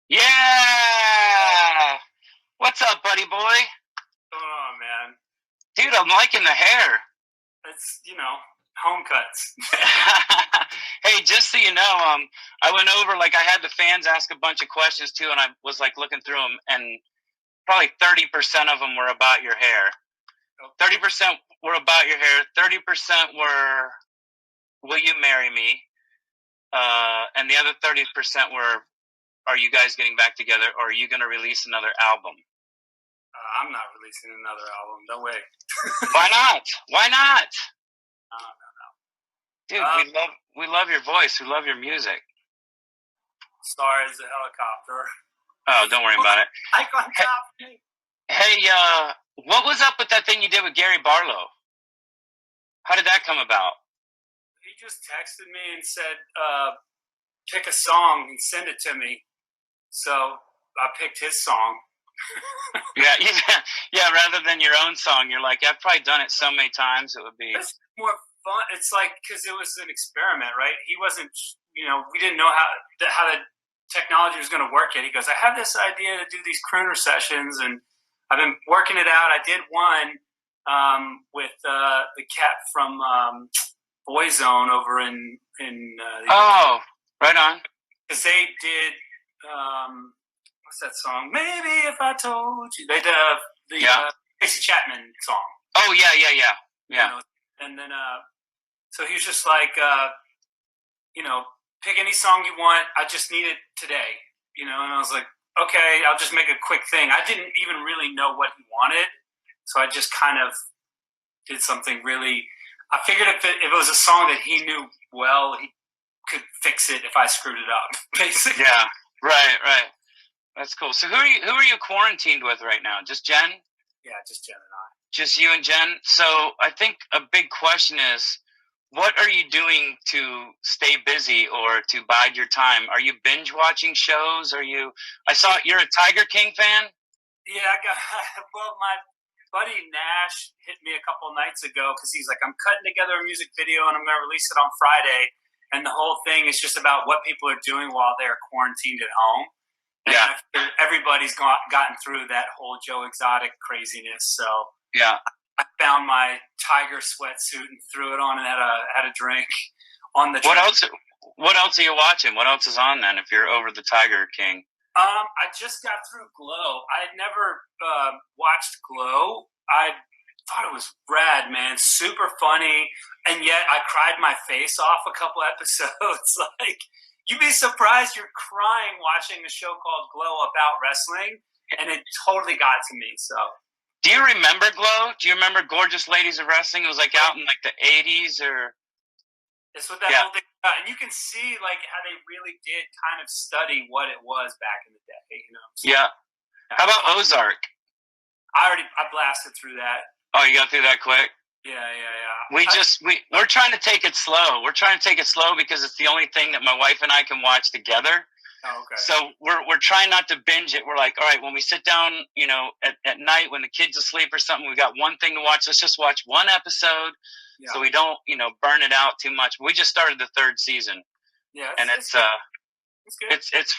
Yeah! What's up, buddy boy? Oh man, Dude, I'm liking the hair. it's home cuts. Hey, just so you know, I went over, like, I had the fans ask a bunch of questions too, and I was like looking through them, and probably 30% of them were about your hair. 30% were about your hair. 30% were, will you marry me? And the other 30% were, are you guys getting back together, or are you going to release another album? I'm not releasing another album. No way. Why not? Why not? No. Dude, we love your voice. We love your music. Star is a helicopter. Oh, don't worry about it. Ike on top. Hey, what was up with that thing you did with Gary Barlow? How did that come about? He just texted me and said, "Pick a song and send it to me." So I picked his song. Yeah. Rather than your own song, you're like, I've probably done it so many times. It would be. It's more fun. It's like because it was an experiment, right? He wasn't. We didn't know how the technology was going to work yet. He goes, "I have this idea to do these crooner sessions, and I've been working it out. I did one with the cat from Boyzone over in Oh, right on. because they did what's that song? Maybe if I told you. They did the Tracy Chapman song. Oh yeah. And then so he was just like pick any song you want. I just need it today. And I was like, okay, I'll just make a quick thing. I didn't even really know what he wanted, so I just kind of did something really. I figured if it was a song that he knew well, he could fix it if I screwed it up. Basically. Yeah. Right. That's cool. So who are you quarantined with right now? Just Jen? Yeah, just Jen and I. Just you and Jen? So I think a big question is, what are you doing to stay busy or to bide your time? Are you binge watching shows? I saw you're a Tiger King fan? Yeah, well, my buddy Nash hit me a couple nights ago because he's like, I'm cutting together a music video and I'm going to release it on Friday. And the whole thing is just about what people are doing while they're quarantined at home. And yeah. Everybody's gotten through that whole Joe Exotic craziness. So yeah, I found my tiger sweatsuit and threw it on and had a drink on the. What else? What else are you watching? What else is on then? If you're over the Tiger King. I just got through Glow. I had never watched Glow. I thought it was rad, man. Super funny, and yet I cried my face off a couple episodes. Like, you'd be surprised you're crying watching a show called Glow about wrestling, and it totally got to me. So, do you remember Glow? Do you remember Gorgeous Ladies of Wrestling? It was like out in like the 80s or. It's what that whole thing about. And you can see like how they really did kind of study what it was back in the day, So, yeah. How about Ozark? I blasted through that. Oh, you got through that quick? Yeah. We're trying to take it slow. We're trying to take it slow because it's the only thing that my wife and I can watch together. Oh, okay. So we're trying not to binge it. We're like, all right, when we sit down, at night when the kid's asleep or something, we got one thing to watch. Let's just watch one episode, so we don't, burn it out too much. We just started the third season. Yeah, and it's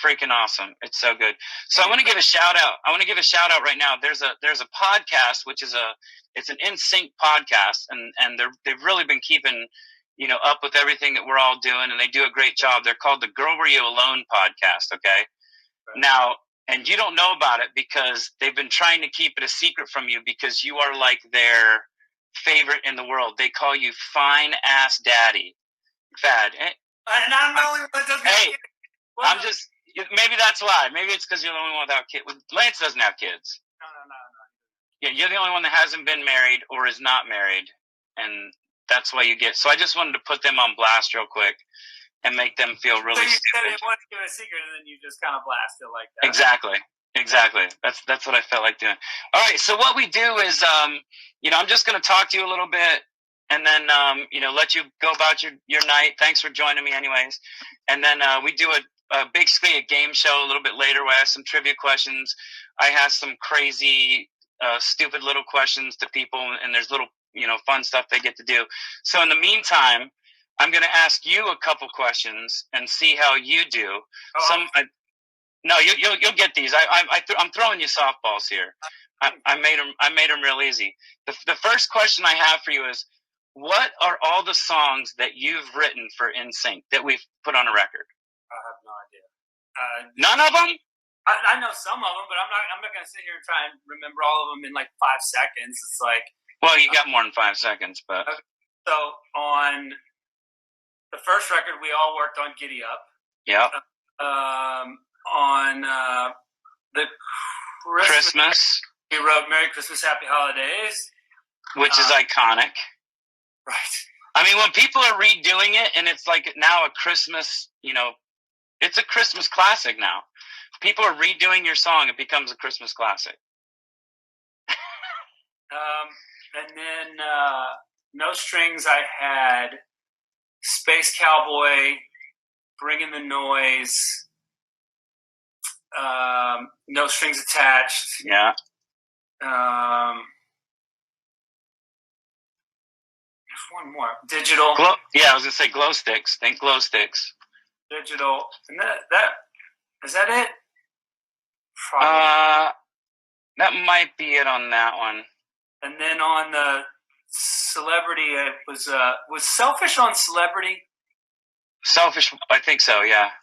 freaking awesome. It's so good. So I want to give a shout out. Right now. There's a podcast which is it's an NSYNC podcast, and they've really been keeping up with everything that we're all doing, and they do a great job. They're called the Girl Were You Alone podcast. Okay. Right. Now, and you don't know about it because they've been trying to keep it a secret from you because you are like their favorite in the world. They call you Fine Ass Daddy. Fad. And I'm the only one that doesn't. Hey. I'm just, maybe that's why. Maybe it's because you're the only one without kids. Lance doesn't have kids. No. Yeah, you're the only one that hasn't been married or is not married, and that's why you get. So I just wanted to put them on blast real quick and make them feel really stupid. So you said it wasn't a secret, and then you just kind of blast it like that. Exactly. That's what I felt like doing. All right, so what we do is, I'm just going to talk to you a little bit, and then, let you go about your night. Thanks for joining me anyways. And then we do basically a game show a little bit later where I ask some trivia questions. I ask some crazy, stupid little questions to people, and there's little, fun stuff they get to do. So in the meantime, I'm going to ask you a couple questions and see how you do. No, you'll get these. I'm throwing you softballs here. I made them real easy. The first question I have for you is, what are all the songs that you've written for NSYNC that we've put on a record? I have no idea. None of them? I know some of them, but I'm not going to sit here and try and remember all of them in like 5 seconds. It's like, well, you got more than 5 seconds, but okay. So on the first record, we all worked on "Giddy Up." Yeah. On the Christmas, we wrote "Merry Christmas, Happy Holidays," which is iconic. Right. I mean, when people are redoing it, and it's like now a Christmas, it's a Christmas classic now. People are redoing your song; it becomes a Christmas classic. And then No Strings, I had Space Cowboy, Bringing the Noise, No Strings Attached. Yeah. There's one more. Digital. Yeah, I was gonna say Glow Sticks. Think Glow Sticks. Digital. And that is that it? Probably. That might be it on that one. And then on the Celebrity, it was Selfish on Celebrity. Selfish, I think so. Yeah.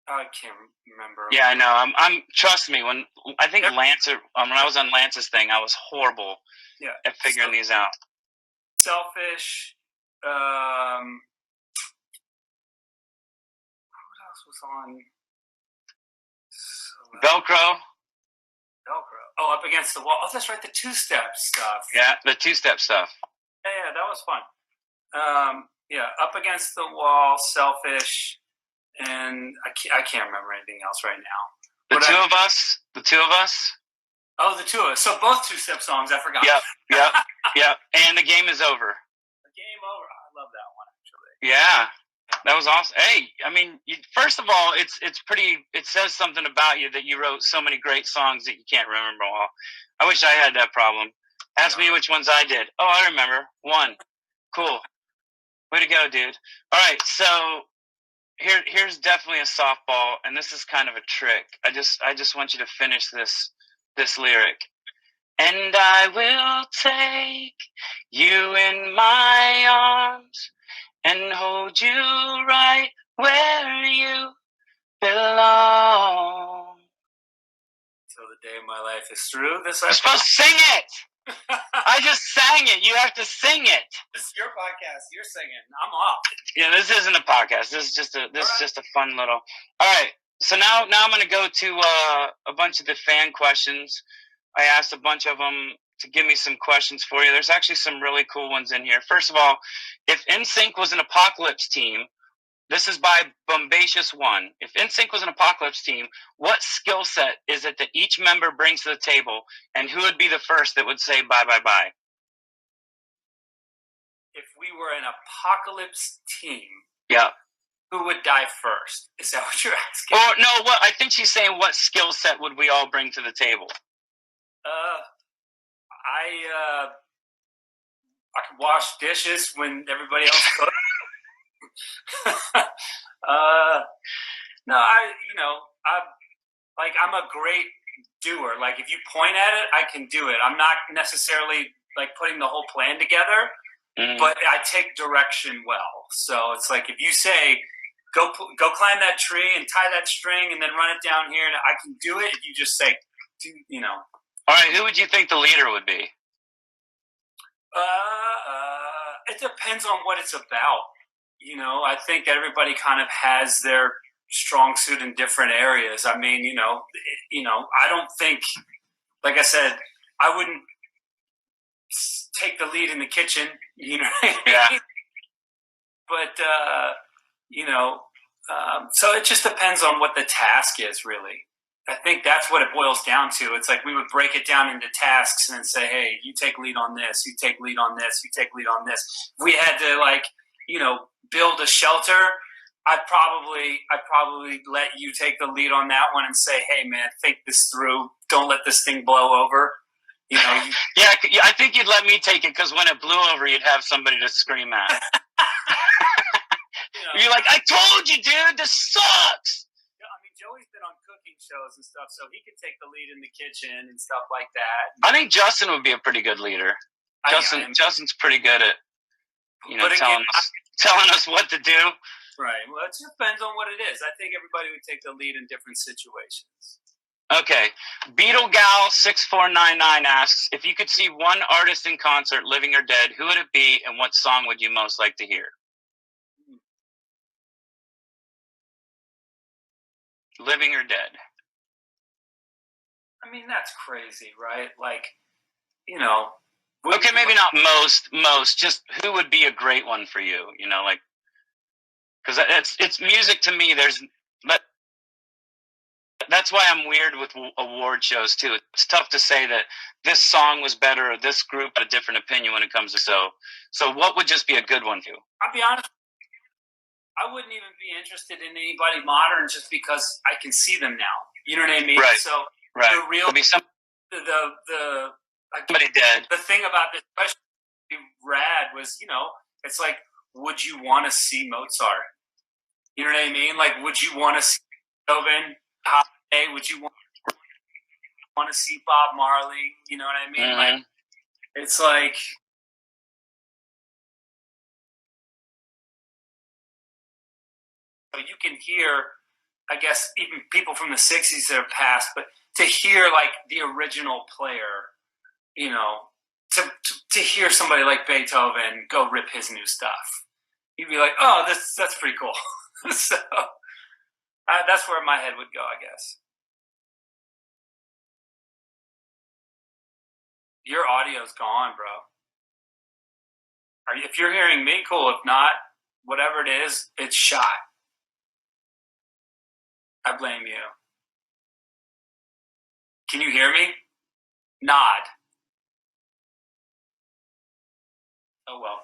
I can't remember. Yeah, I know. I'm. Trust me. When I think Lance, when I was on Lance's thing, I was horrible. Yeah. At figuring these out. Selfish. What else was on? Velcro. Oh, Up Against the Wall. Oh, that's right, the two-step stuff. Yeah, the two-step stuff. Yeah, that was fun. Up Against the Wall, Selfish, and I can't remember anything else right now. The two of us. Oh, the two of us. So both two-step songs, I forgot. Yep. And The Game Is Over. The Game Over. I love that one, actually. Yeah. That was awesome. Hey, I mean, first of all, it's pretty. It says something about you that you wrote so many great songs that you can't remember all. I wish I had that problem. Ask me which ones I did. Oh, I remember one. Cool. Way to go, dude. All right, so here's definitely a softball, and this is kind of a trick. I just want you to finish this lyric. And I will take you in my arms and hold you right where you belong. Till the day my life is through. You're supposed to sing it! I just sang it. You have to sing it. This is your podcast. You're singing. I'm off. Yeah, this isn't a podcast. This is just a fun little. All right. So now I'm going to go to a bunch of the fan questions. I asked a bunch of them to give me some questions for you. There's actually some really cool ones in here. First of all, if NSYNC was an apocalypse team, this is by Bombacious One. If NSYNC was an apocalypse team, what skill set is it that each member brings to the table, and who would be the first that would say bye, bye, bye? If we were an apocalypse team, yeah, who would die first? Is that what you're asking? Or no, what I think she's saying, what skill set would we all bring to the table? I could wash dishes when everybody else cooks. I'm a great doer. Like, if you point at it, I can do it. I'm not necessarily like putting the whole plan together, but I take direction well. So it's like, if you say, go climb that tree and tie that string and then run it down here, and I can do it. If you just say, All right, who would you think the leader would be? It depends on what it's about. I think everybody kind of has their strong suit in different areas. I mean, I don't think, like I said, I wouldn't take the lead in the kitchen, Yeah. But, so it just depends on what the task is, really. I think that's what it boils down to. It's like we would break it down into tasks and say, hey, you take lead on this, you take lead on this, you take lead on this. If we had to, build a shelter, I'd probably let you take the lead on that one and say, hey, man, think this through. Don't let this thing blow over. Yeah, I think you'd let me take it because when it blew over, you'd have somebody to scream at. You're like, I told you, dude, this sucks. I mean, Joey's been on cooking shows and stuff, so he could take the lead in the kitchen and stuff like that. I think Justin would be a pretty good leader. Justin's pretty good at, telling us what to do. Right. Well, it just depends on what it is. I think everybody would take the lead in different situations. Okay. BeetleGal6499 asks, if you could see one artist in concert, living or dead, who would it be, and what song would you most like to hear? Living or dead? I mean, that's crazy, right? Like, Okay, maybe not most. Just who would be a great one for you? Because it's music to me. That's why I'm weird with award shows too. It's tough to say that this song was better or this group had a different opinion when it comes to so what would just be a good one for you? I'll be honest, I wouldn't even be interested in anybody modern just because I can see them now. You know what I mean? Right. So right. The real somebody dead. The thing about this question rad was, it's like, would you want to see Mozart? You know what I mean? Like, would you want to see Beethoven? Hey, would you want to see Bob Marley? You know what I mean? Mm-hmm. Like, it's like, you can hear, I guess, even people from the 60s that have passed, but to hear like the original player, to hear somebody like Beethoven go rip his new stuff, you'd be like, oh, that's pretty cool. So that's where my head would go, I guess. Your audio's gone, bro. If you're hearing me, cool. If not, whatever it is, it's shot. I blame you. Can you hear me? Nod. Oh, well.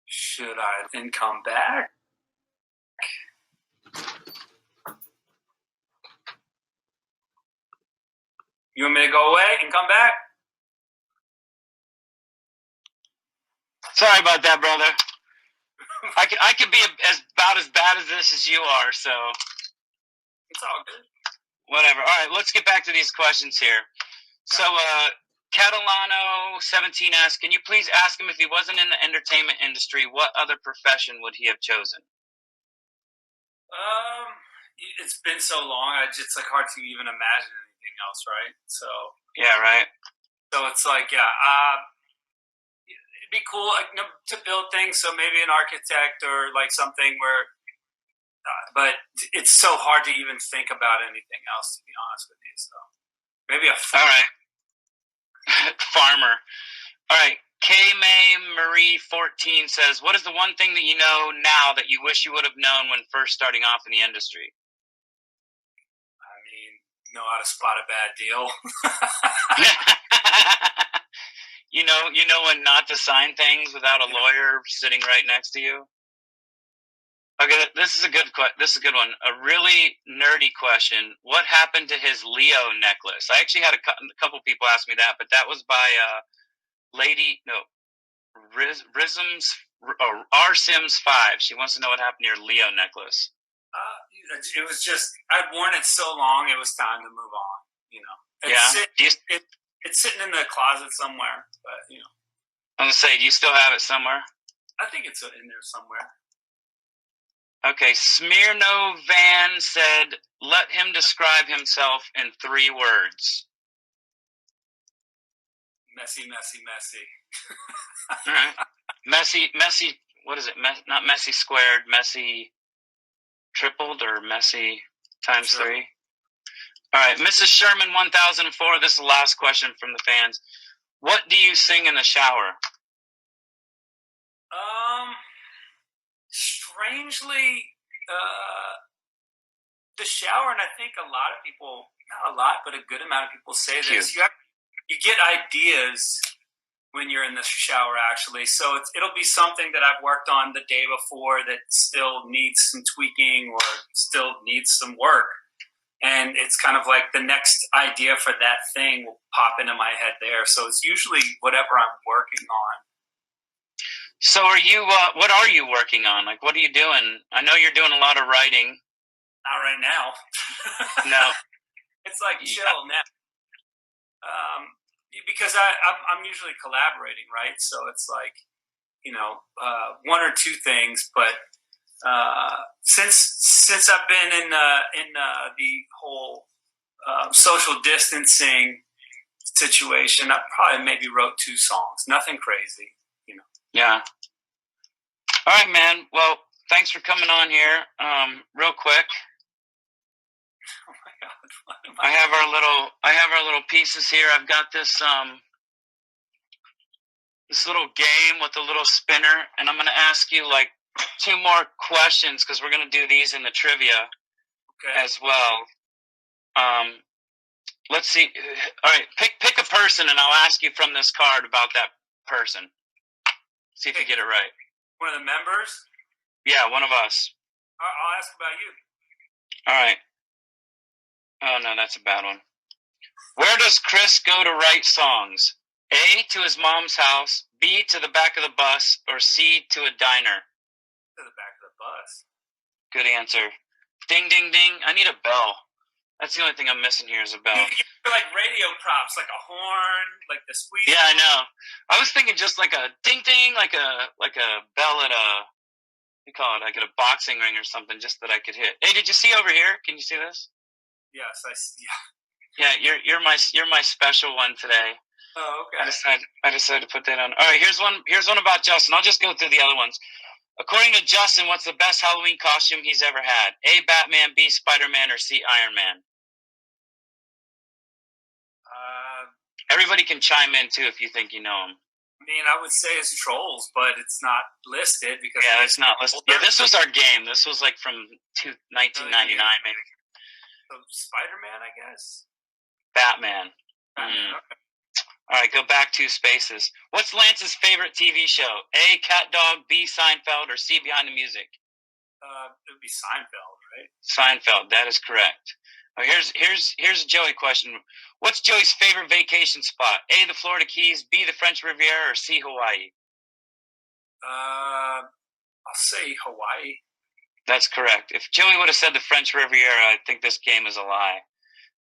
Should I then come back? You want me to go away and come back? Sorry about that, brother. I could be about as bad as this as you are, so it's all good. Whatever. All right, let's get back to these questions here. So, Catalano17 asks, can you please ask him if he wasn't in the entertainment industry, what other profession would he have chosen? It's been so long, it's like hard to even imagine anything else, right? So yeah, right. So it's like, it'd be cool to build things. So maybe an architect or like something where, but it's so hard to even think about anything else, to be honest with you. So maybe a farmer. All right. Farmer. All right. K-May Marie 14 says, what is the one thing that you know now that you wish you would have known when first starting off in the industry? I mean, know how to spot a bad deal. You know when not to sign things without a lawyer sitting right next to you? Okay, this is a good one. A really nerdy question. What happened to his Leo necklace? I actually had a couple people ask me that, but that was by R-Sims5. She wants to know what happened to your Leo necklace. It was just, I'd worn it so long, it was time to move on, It's sitting in the closet somewhere, but, I'm going to say, do you still have it somewhere? I think it's in there somewhere. Okay, Smirno Van said, let him describe himself in 3 words. Messy, messy, messy. All right. Messy, what is it? Not messy squared, messy tripled or messy times 3? All right, Mrs. Sherman 1004, this is the last question from the fans. What do you sing in the shower? Strangely, the shower, and I think a lot of people, not a lot, but a good amount of people say this. You get ideas when you're in the shower, actually. So it'll be something that I've worked on the day before that still needs some tweaking or still needs some work. And it's kind of like the next idea for that thing will pop into my head there. So it's usually whatever I'm working on. So are you? What are you working on? Like, what are you doing? I know you're doing a lot of writing. Not right now. No. It's like chill now. Because I'm usually collaborating, right? So it's like, one or two things. But since I've been in the whole social distancing situation, I probably maybe wrote 2 songs. Nothing crazy, Yeah. All right, man. Well, thanks for coming on here. Real quick. Oh my God! I have our little pieces here. I've got this this little game with a little spinner, and I'm going to ask you like 2 more questions because we're going to do these in the trivia as well. Let's see. All right, pick a person, and I'll ask you from this card about that person. See if you get it right. One of the members? Yeah, one of us. I'll ask about you. All right. Oh, no, that's a bad one. Where does Chris go to write songs? A, to his mom's house, B, to the back of the bus, or C, to a diner? To the back of the bus. Good answer. Ding, ding, ding. I need a bell. That's the only thing I'm missing here is a bell. Like radio props, like a horn, like the squeeze. Yeah, I know. I was thinking just like a ding, ding, like a bell at a, what do you call it, like at a boxing ring or something, just that I could hit. Hey, did you see over here? Can you see this? Yes, I see. Yeah, you're my special one today. Oh, okay. I decided to put that on. All right, here's one about Justin. I'll just go through the other ones. According to Justin, what's the best Halloween costume he's ever had? A, Batman, B, Spider-Man, or C, Iron Man? Everybody can chime in, too, if you think you know him. I mean, I would say it's Trolls, but it's not listed because... Yeah, it's not listed. Yeah, this was our game. This was like from 1999, maybe. So Spider-Man, I guess? Batman. Okay. All right, go back 2 spaces. What's Lance's favorite TV show? A, Cat Dog, B, Seinfeld, or C, Behind the Music? It would be Seinfeld, right? Seinfeld, that is correct. Here's a Joey question. What's Joey's favorite vacation spot? A, the Florida Keys, B, the French Riviera, or C, Hawaii? I'll say Hawaii. That's correct. If Joey would have said the French Riviera, I think this game is a lie.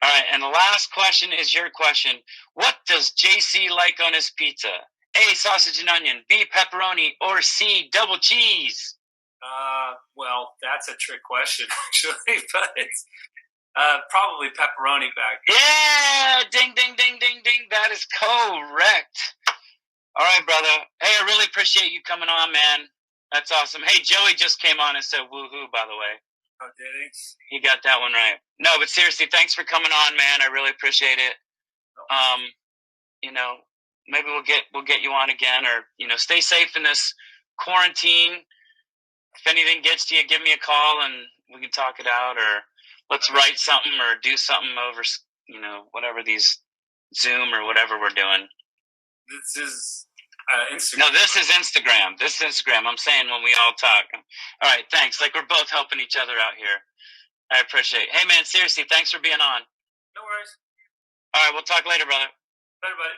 All right, and the last question is your question. What does JC like on his pizza? A, sausage and onion, B, pepperoni, or C, double cheese? Well, that's a trick question, actually, but it's probably pepperoni back. Yeah! Ding, ding, ding, ding, ding. That is correct. All right, brother. Hey, I really appreciate you coming on, man. That's awesome. Hey, Joey just came on and said woohoo, by the way. Oh, did he? He got that one right. No, but seriously, thanks for coming on, man. I really appreciate it. Maybe we'll get you on again, or stay safe in this quarantine. If anything gets to you, give me a call and we can talk it out, or let's write something or do something over, whatever these Zoom or whatever we're doing. This is Instagram. No, this is Instagram. I'm saying when we all talk. All right, thanks. Like we're both helping each other out here. I appreciate it. Hey, man, seriously, thanks for being on. No worries. All right, we'll talk later, brother. Later, buddy.